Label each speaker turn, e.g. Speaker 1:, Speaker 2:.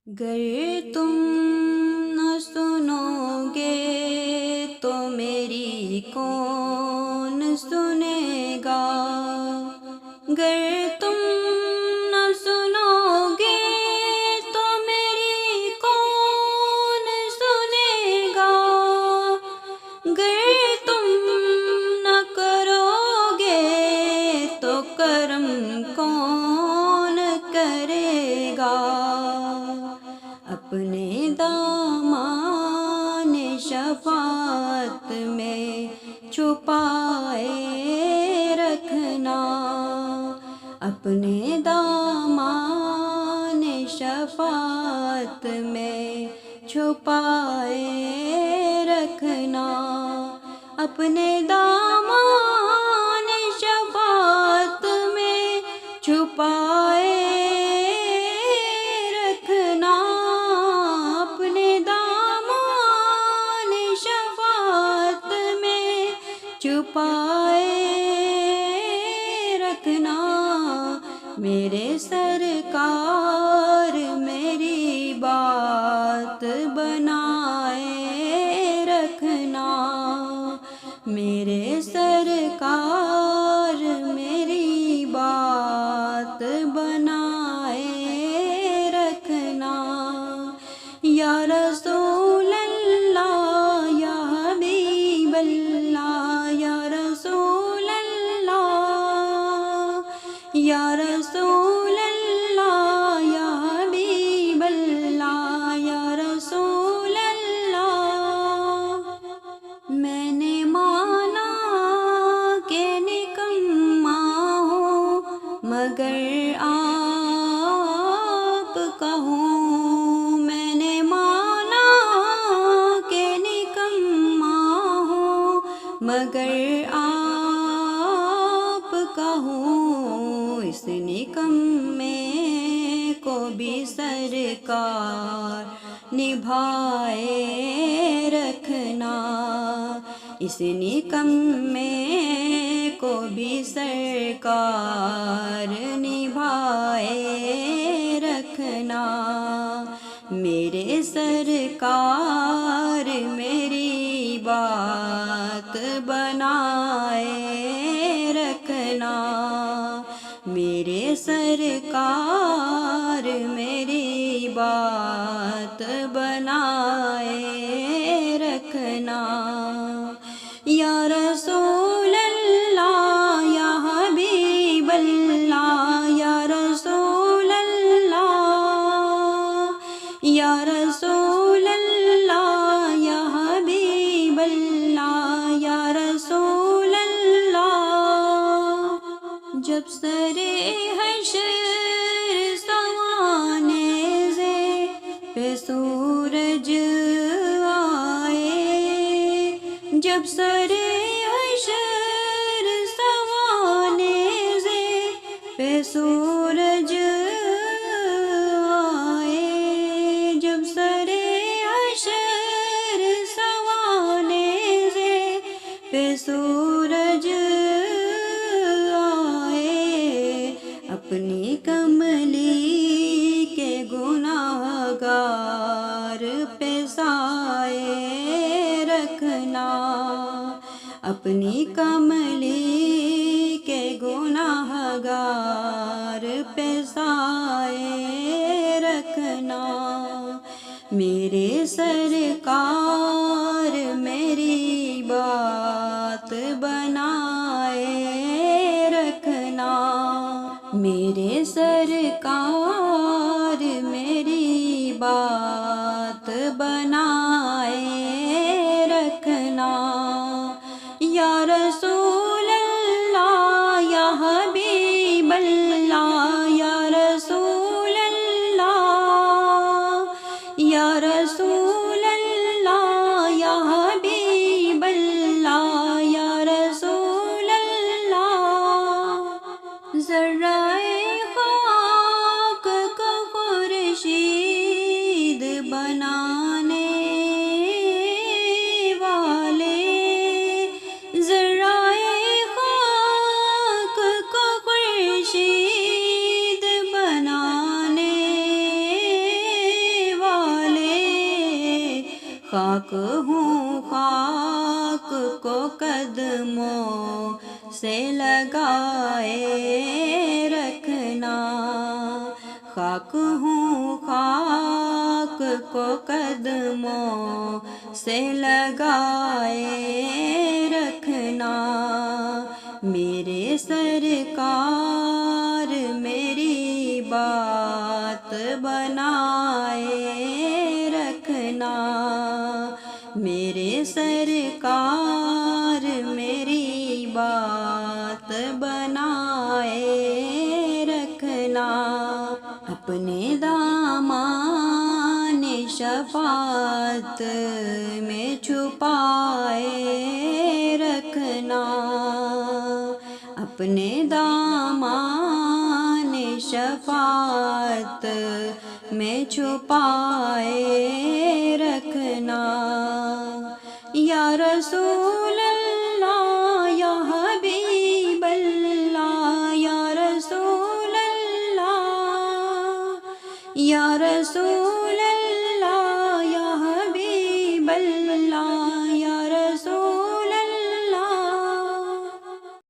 Speaker 1: گر تم نہ سنو گے تو میری کون سنے گا؟ گر تم نہ سنو گے تو میری کون سنے گا؟ گر تم نہ کرو گے تو کرم کون کرے گا؟ اپنے دامان شفاعت میں چھپائے رکھنا، اپنے دامان شفاعت میں چھپائے رکھنا، اپنے دامان شفاعت میں چھپائے رکھنا، اپنے دامان شفاعت میں چھپائے رکھنا۔ میرے سرکار میری بات بنائے رکھنا، میرے سرکار میری بات بنائے رکھنا۔ یا رسول اللہ یا حبیب اللہ، یا رسول اللہ یا رسول اللہ، یا حبیب اللہ یا رسول اللہ۔ میں نے مانا کہ نکما ہوں مگر آپ کا ہوں، میں نے مانا کہ نکما ہوں مگر آپ کا ہوں، اس نکمے کو بھی سرکار نبھائے رکھنا، اس نکمے کو بھی سرکار نبھائے رکھنا۔ میرے سرکار میری بات بنائے رکھنا، میرے سرکار میری بات بنائے رکھنا۔ یا رسول اللہ یا حبیب اللہ، یا رسول اللہ یا رسول اللہ، یا حبیب اللہ یا رسول اللہ۔ جب سرے حشر سوانے سے پہ سورج آئے، جب سرے حشر سوانے سے پہ سورج آئے، جب سرے حشر سوانے سے پہ سورج آئے، اپنی کملی کے گناہ گار پہ سائے رکھنا، اپنی کملی کے گناہ گار پہ سائے رکھنا۔ میرے سرکار میری بات بنائے رکھنا، میرے سرکار میری بات بنائے رکھنا۔ یا رسول اللہ یا حبیب اللہ، یا رسول اللہ یا رسول اللہ، یا حبیب اللہ یا رسول اللہ۔ ذرائے خاک کو خورشید بنانے والے، ذرائے خاک کو خورشید بنانے خاک ہوں خاک کو قدموں سے لگائے رکھنا، خاک ہوں خاک کو قدموں سے لگائے رکھنا، میرے سرکار میری بات بنائے رکھنا، میرے سرکار میری بات بنائے رکھنا، اپنے دامان شفاعت میں چھپائے رکھنا، اپنے دامان شفاعت میں چھپائے رکھنا، یا رسول اللہ یا حبیب اللہ، یا رسول اللہ یا رسول